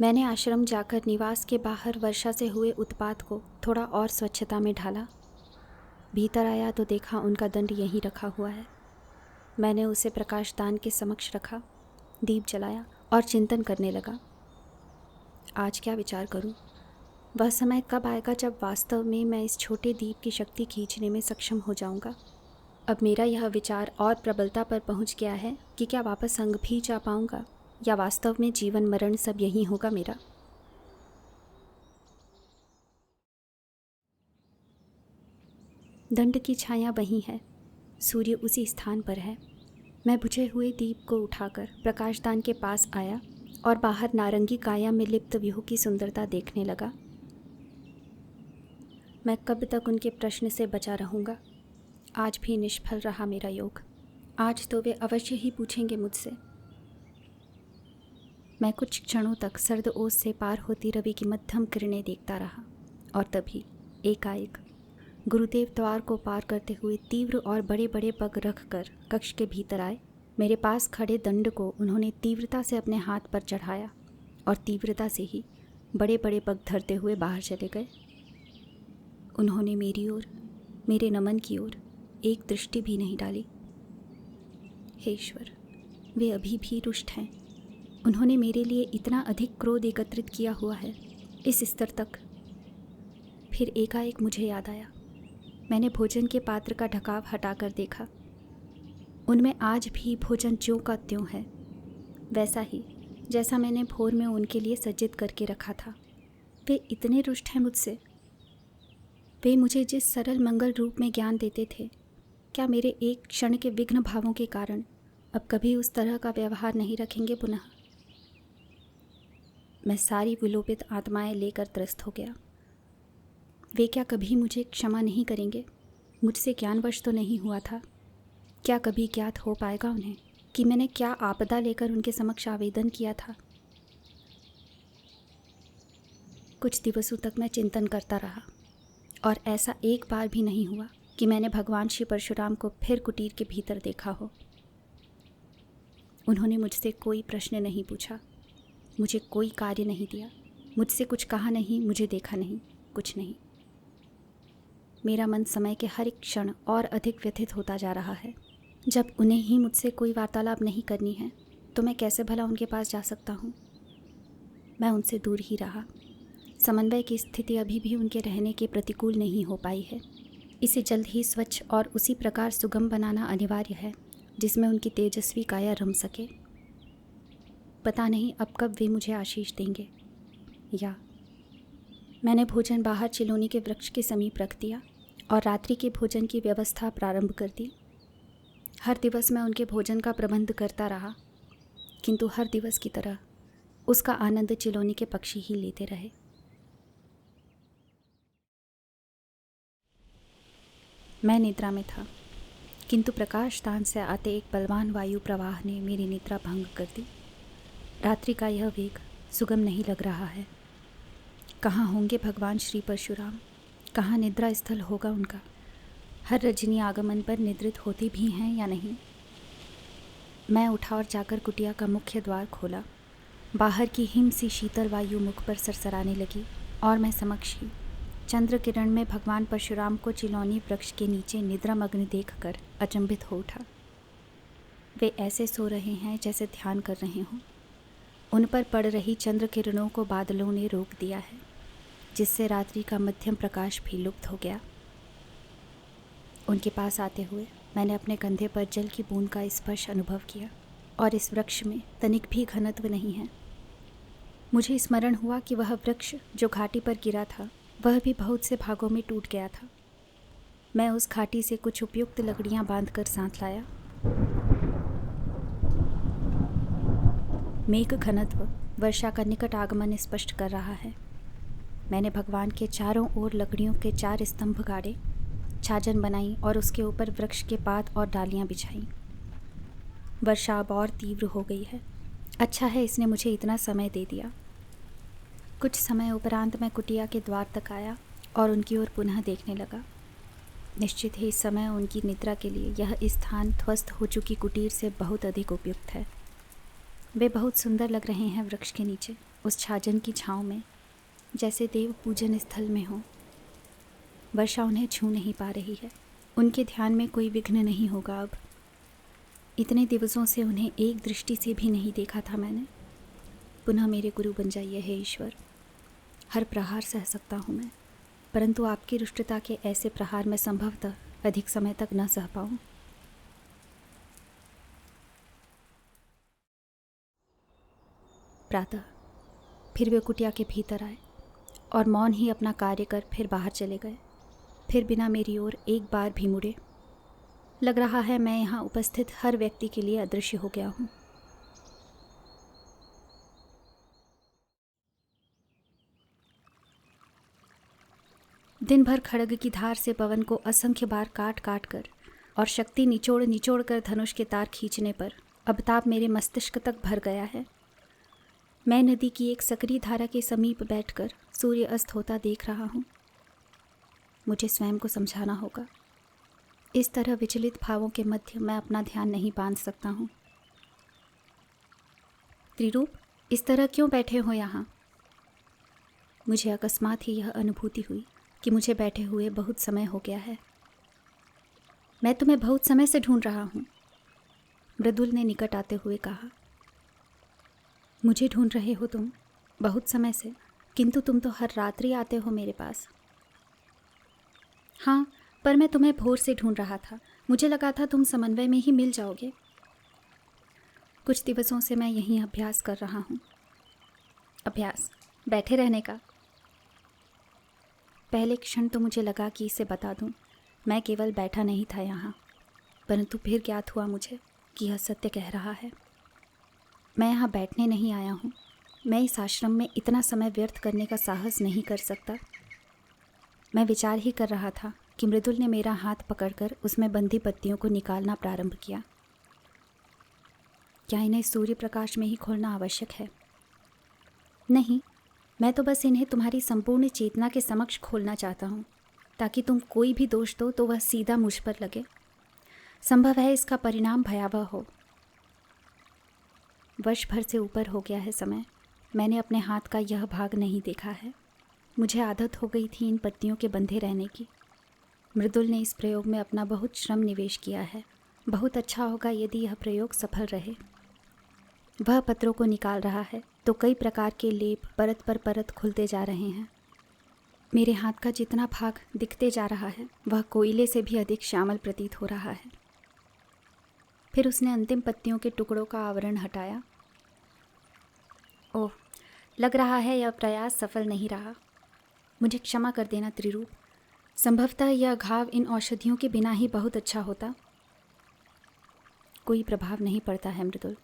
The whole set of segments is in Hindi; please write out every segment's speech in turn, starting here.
मैंने आश्रम जाकर निवास के बाहर वर्षा से हुए उत्पात को थोड़ा और स्वच्छता में ढाला। भीतर आया तो देखा उनका दंड यहीं रखा हुआ है। मैंने उसे प्रकाशदान के समक्ष रखा, दीप जलाया और चिंतन करने लगा। आज क्या विचार करूं? वह समय कब आएगा जब वास्तव में मैं इस छोटे दीप की शक्ति खींचने में सक्षम हो जाऊंगा। अब मेरा यह विचार और प्रबलता पर पहुंच गया है कि क्या वापस संग भी जा पाऊंगा या वास्तव में जीवन मरण सब यहीं होगा मेरा। दंड की छाया वहीं है, सूर्य उसी स्थान पर है। मैं बुझे हुए दीप को उठाकर प्रकाशदान के पास आया और बाहर नारंगी काया में लिप्त व्यूह की सुंदरता देखने लगा। मैं कब तक उनके प्रश्न से बचा रहूँगा? आज भी निष्फल रहा मेरा योग। आज तो वे अवश्य ही पूछेंगे मुझसे। मैं कुछ क्षणों तक सर्द ओस से पार होती रवि की मध्यम किरणें देखता रहा और तभी एकाएक गुरुदेव द्वार को पार करते हुए तीव्र और बड़े बड़े पग रखकर कक्ष के भीतर आए। मेरे पास खड़े दंड को उन्होंने तीव्रता से अपने हाथ पर चढ़ाया और तीव्रता से ही बड़े बड़े पग धरते हुए बाहर चले गए। उन्होंने मेरी ओर, मेरे नमन की ओर एक दृष्टि भी नहीं डाली। हे ईश्वर, वे अभी भी रुष्ट हैं। उन्होंने मेरे लिए इतना अधिक क्रोध एकत्रित किया हुआ है इस स्तर तक। फिर एकाएक मुझे याद आया। मैंने भोजन के पात्र का ढकाव हटाकर देखा। उनमें आज भी भोजन ज्यों का त्यों है, वैसा ही जैसा मैंने भोर में उनके लिए सज्जित करके रखा था। वे इतने रुष्ट हैं मुझसे। वे मुझे जिस सरल मंगल रूप में ज्ञान देते थे, क्या मेरे एक क्षण के विघ्न भावों के कारण अब कभी उस तरह का व्यवहार नहीं रखेंगे पुनः? मैं सारी विलोपित आत्माएं लेकर त्रस्त हो गया। वे क्या कभी मुझे क्षमा नहीं करेंगे? मुझसे ज्ञानवश तो नहीं हुआ था। क्या कभी ज्ञात हो पाएगा उन्हें कि मैंने क्या आपदा लेकर उनके समक्ष आवेदन किया था? कुछ दिवसों तक मैं चिंतन करता रहा और ऐसा एक बार भी नहीं हुआ कि मैंने भगवान श्री परशुराम को फिर कुटीर के भीतर देखा हो। उन्होंने मुझसे कोई प्रश्न नहीं पूछा, मुझे कोई कार्य नहीं दिया, मुझसे कुछ कहा नहीं, मुझे देखा नहीं, कुछ नहीं। मेरा मन समय के हर एक क्षण और अधिक व्यथित होता जा रहा है। जब उन्हें ही मुझसे कोई वार्तालाप नहीं करनी है तो मैं कैसे भला उनके पास जा सकता हूँ? मैं उनसे दूर ही रहा। समन्वय की स्थिति अभी भी उनके रहने के प्रतिकूल नहीं हो पाई है। इसे जल्द ही स्वच्छ और उसी प्रकार सुगम बनाना अनिवार्य है जिसमें उनकी तेजस्वी काया रम सके। पता नहीं अब कब वे मुझे आशीष देंगे। या मैंने भोजन बाहर चिलोनी के वृक्ष के समीप रख दिया और रात्रि के भोजन की व्यवस्था प्रारंभ कर दी। हर दिवस मैं उनके भोजन का प्रबंध करता रहा, किंतु हर दिवस की तरह उसका आनंद चिलोनी के पक्षी ही लेते रहे। मैं निद्रा में था, किंतु प्रकाशदान से आते एक बलवान वायु प्रवाह ने मेरी निद्रा भंग कर दी। रात्रि का यह वेग सुगम नहीं लग रहा है। कहाँ होंगे भगवान श्री परशुराम? कहाँ निद्रा स्थल होगा उनका? हर रजनी आगमन पर निद्रित होती भी हैं या नहीं? मैं उठा और जाकर कुटिया का मुख्य द्वार खोला। बाहर की हिम सी शीतल वायु मुख पर सरसराने लगी और मैं समक्ष ही चंद्र किरण में भगवान परशुराम को चिलौनी वृक्ष के नीचे निद्रामग्न देखकर अचंभित हो उठा। वे ऐसे सो रहे हैं जैसे ध्यान कर रहे हों। उन पर पड़ रही चंद्र किरणों को बादलों ने रोक दिया है, जिससे रात्रि का मध्यम प्रकाश भी लुप्त हो गया। उनके पास आते हुए मैंने अपने कंधे पर जल की बूंद का स्पर्श अनुभव किया और इस वृक्ष में तनिक भी घनत्व नहीं है। मुझे स्मरण हुआ कि वह वृक्ष जो घाटी पर गिरा था वह भी बहुत से भागों में टूट गया था। मैं उस घाटी से कुछ उपयुक्त लकड़ियां बांधकर साथ लाया। मेघ घनत्व वर्षा का निकट आगमन स्पष्ट कर रहा है। मैंने भगवान के चारों ओर लकड़ियों के 4 स्तंभ गाड़े, छाजन बनाई और उसके ऊपर वृक्ष के पात और डालियां बिछाई। वर्षा अब और तीव्र हो गई है। अच्छा है इसने मुझे इतना समय दे दिया। कुछ समय उपरांत मैं कुटिया के द्वार तक आया और उनकी ओर पुनः देखने लगा। निश्चित ही इस समय उनकी निद्रा के लिए यह स्थान ध्वस्त हो चुकी कुटीर से बहुत अधिक उपयुक्त है। वे बहुत सुंदर लग रहे हैं वृक्ष के नीचे। उस छाजन की छाँव में, जैसे देव पूजन स्थल में हो। वर्षा उन्हें छू नहीं पा रही है। उनके ध्यान में कोई विघ्न नहीं होगा अब। इतने दिवसों से उन्हें एक दृष्टि से भी नहीं देखा था मैंने। पुनः मेरे गुरु बन जाइए हे ईश्वर। हर प्रहार सह सकता हूँ मैं, परंतु आपकी रुष्टता के ऐसे प्रहार में संभवतः अधिक समय तक न सह पाऊँ। प्रातः फिर वे कुटिया के भीतर आए और मौन ही अपना कार्य कर फिर बाहर चले गए। फिर बिना मेरी ओर एक बार भी मुड़े। लग रहा है मैं यहाँ उपस्थित हर व्यक्ति के लिए अदृश्य हो गया हूँ। दिन भर खड्ग की धार से पवन को असंख्य बार काट काट कर और शक्ति निचोड़ निचोड़ कर धनुष के तार खींचने पर अब ताप मेरे मस्तिष्क तक भर गया है। मैं नदी की एक सकरी धारा के समीप बैठकर सूर्य अस्त होता देख रहा हूँ। मुझे स्वयं को समझाना होगा। इस तरह विचलित भावों के मध्य मैं अपना ध्यान नहीं बांध सकता हूँ। त्रिरूप, इस तरह क्यों बैठे हो यहाँ? मुझे अकस्मात ही यह अनुभूति हुई कि मुझे बैठे हुए बहुत समय हो गया है। मैं तुम्हें बहुत समय से ढूंढ रहा हूँ, मृदुल ने निकट आते हुए कहा। मुझे ढूंढ रहे हो तुम बहुत समय से, किंतु तुम तो हर रात्रि आते हो मेरे पास। हाँ, पर मैं तुम्हें भोर से ढूंढ रहा था। मुझे लगा था तुम समन्वय में ही मिल जाओगे। कुछ दिवसों से मैं यहीं अभ्यास कर रहा हूँ। अभ्यास? बैठे रहने का? पहले क्षण तो मुझे लगा कि इसे बता दूँ। मैं केवल बैठा नहीं था यहाँ, परंतु फिर ज्ञात हुआ मुझे कि यह सत्य कह रहा है। मैं यहाँ बैठने नहीं आया हूँ। मैं इस आश्रम में इतना समय व्यर्थ करने का साहस नहीं कर सकता। मैं विचार ही कर रहा था कि मृदुल ने मेरा हाथ पकड़कर उसमें बंधी पत्तियों को निकालना प्रारंभ किया। क्या इन्हें सूर्य प्रकाश में ही खोलना आवश्यक है? नहीं, मैं तो बस इन्हें तुम्हारी संपूर्ण चेतना के समक्ष खोलना चाहता हूँ, ताकि तुम कोई भी दोष दो तो वह सीधा मुझ पर लगे। संभव है इसका परिणाम भयावह हो। वर्ष भर से ऊपर हो गया है समय, मैंने अपने हाथ का यह भाग नहीं देखा है। मुझे आदत हो गई थी इन पत्तियों के बंधे रहने की। मृदुल ने इस प्रयोग में अपना बहुत श्रम निवेश किया है। बहुत अच्छा होगा यदि यह प्रयोग सफल रहे। वह पत्रों को निकाल रहा है तो कई प्रकार के लेप परत पर परत खुलते जा रहे हैं। मेरे हाथ का जितना भाग दिखते जा रहा है वह कोयले से भी अधिक श्यामल प्रतीत हो रहा है। फिर उसने अंतिम पत्तियों के टुकड़ों का आवरण हटाया। ओह, लग रहा है यह प्रयास सफल नहीं रहा। मुझे क्षमा कर देना त्रिरूप। संभवतः यह घाव इन औषधियों के बिना ही बहुत अच्छा होता। कोई प्रभाव नहीं पड़ता है मृदुल।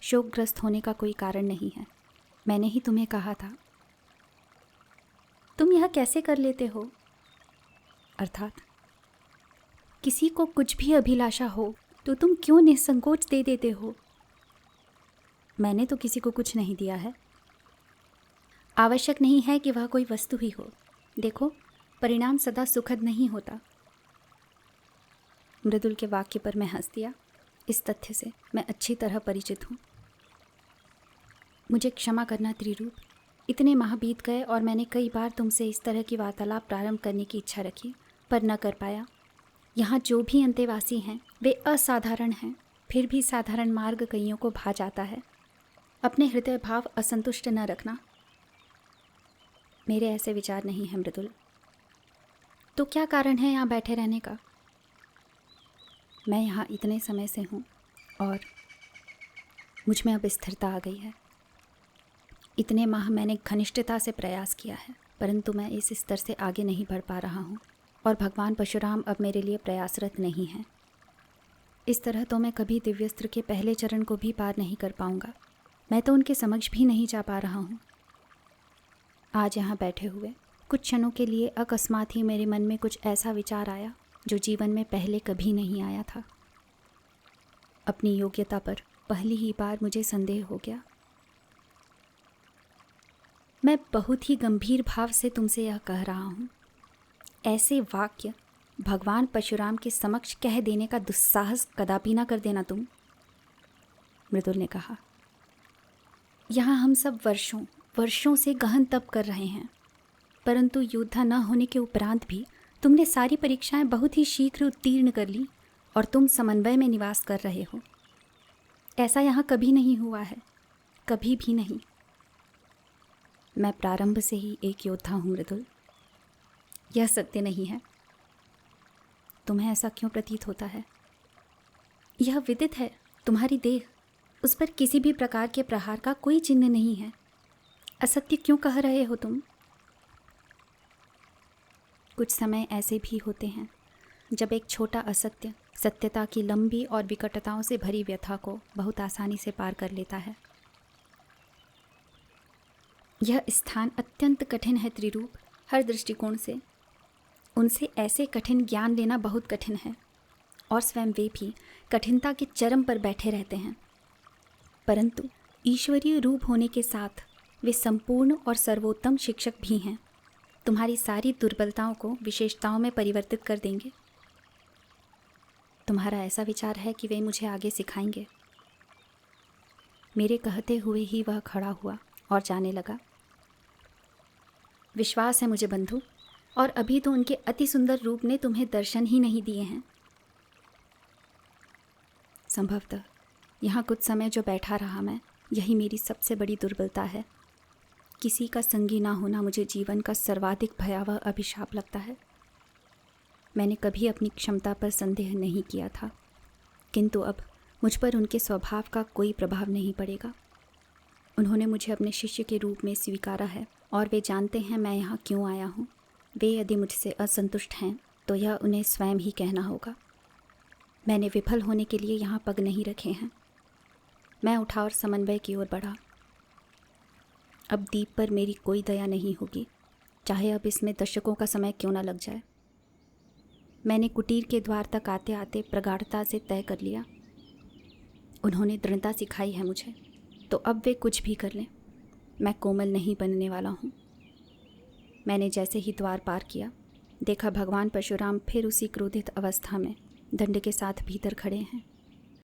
शोकग्रस्त होने का कोई कारण नहीं है। मैंने ही तुम्हें कहा था। तुम यह कैसे कर लेते हो? अर्थात किसी को कुछ भी अभिलाषा हो तो तुम क्यों निसंकोच दे देते हो? मैंने तो किसी को कुछ नहीं दिया है। आवश्यक नहीं है कि वह कोई वस्तु ही हो। देखो, परिणाम सदा सुखद नहीं होता। मृदुल के वाक्य पर मैं हंस दिया। इस तथ्य से मैं अच्छी तरह परिचित हूँ। मुझे क्षमा करना त्रिरूप। इतने माह बीत गए और मैंने कई बार तुमसे इस तरह की वार्तालाप प्रारंभ करने की इच्छा रखी, पर न कर पाया। यहाँ जो भी अंतेवासी हैं वे असाधारण हैं, फिर भी साधारण मार्ग कईयों को भा जाता है। अपने हृदय भाव असंतुष्ट न रखना। मेरे ऐसे विचार नहीं हैं मृदुल। तो क्या कारण है यहाँ बैठे रहने का? मैं यहाँ इतने समय से हूँ और मुझ में अब स्थिरता आ गई है। इतने माह मैंने घनिष्ठता से प्रयास किया है, परंतु मैं इस स्तर से आगे नहीं बढ़ पा रहा हूँ और भगवान परशुराम अब मेरे लिए प्रयासरत नहीं हैं। इस तरह तो मैं कभी दिव्यस्त्र के पहले चरण को भी पार नहीं कर पाऊँगा। मैं तो उनके समक्ष भी नहीं जा पा रहा हूँ। आज यहाँ बैठे हुए कुछ क्षणों के लिए अकस्मात ही मेरे मन में कुछ ऐसा विचार आया जो जीवन में पहले कभी नहीं आया था। अपनी योग्यता पर पहली ही बार मुझे संदेह हो गया। मैं बहुत ही गंभीर भाव से तुमसे यह कह रहा हूँ। ऐसे वाक्य भगवान परशुराम के समक्ष कह देने का दुस्साहस कदापि ना कर देना तुम। मृदुल ने कहा, यहाँ हम सब वर्षों वर्षों से गहन तप कर रहे हैं, परंतु योद्धा न होने के उपरांत भी तुमने सारी परीक्षाएं बहुत ही शीघ्र उत्तीर्ण कर ली और तुम समन्वय में निवास कर रहे हो। ऐसा यहाँ कभी नहीं हुआ है, कभी भी नहीं। मैं प्रारंभ से ही एक योद्धा हूँ मृदुल। यह सत्य नहीं है। तुम्हें ऐसा क्यों प्रतीत होता है? यह विदित है, तुम्हारी देह, उस पर किसी भी प्रकार के प्रहार का कोई चिन्ह नहीं है। असत्य क्यों कह रहे हो तुम? कुछ समय ऐसे भी होते हैं जब एक छोटा असत्य सत्यता की लंबी और विकटताओं से भरी व्यथा को बहुत आसानी से पार कर लेता है। यह स्थान अत्यंत कठिन है त्रिरूप, हर दृष्टिकोण से। उनसे ऐसे कठिन ज्ञान लेना बहुत कठिन है, और स्वयं वे भी कठिनता के चरम पर बैठे रहते हैं। परंतु ईश्वरीय रूप होने के साथ वे संपूर्ण और सर्वोत्तम शिक्षक भी हैं। तुम्हारी सारी दुर्बलताओं को विशेषताओं में परिवर्तित कर देंगे। तुम्हारा ऐसा विचार है कि वे मुझे आगे सिखाएंगे? मेरे कहते हुए ही वह खड़ा हुआ और जाने लगा। विश्वास है मुझे बंधु, और अभी तो उनके अति सुंदर रूप ने तुम्हें दर्शन ही नहीं दिए हैं। संभवतः यहाँ कुछ समय जो बैठा रहा मैं, यही मेरी सबसे बड़ी दुर्बलता है। किसी का संगी ना होना मुझे जीवन का सर्वाधिक भयावह अभिशाप लगता है। मैंने कभी अपनी क्षमता पर संदेह नहीं किया था, किंतु अब मुझ पर उनके स्वभाव का कोई प्रभाव नहीं पड़ेगा। उन्होंने मुझे अपने शिष्य के रूप में स्वीकारा है, और वे जानते हैं मैं यहाँ क्यों आया हूँ। वे यदि मुझसे असंतुष्ट हैं तो यह उन्हें स्वयं ही कहना होगा। मैंने विफल होने के लिए यहाँ पग नहीं रखे हैं। मैं उठा और समन्वय की ओर बढ़ा। अब दीप पर मेरी कोई दया नहीं होगी, चाहे अब इसमें दशकों का समय क्यों न लग जाए। मैंने कुटीर के द्वार तक आते आते प्रगाढ़ता से तय कर लिया। उन्होंने दृढ़ता सिखाई है मुझे, तो अब वे कुछ भी कर लें, मैं कोमल नहीं बनने वाला हूँ। मैंने जैसे ही द्वार पार किया, देखा भगवान परशुराम फिर उसी क्रोधित अवस्था में दंड के साथ भीतर खड़े हैं।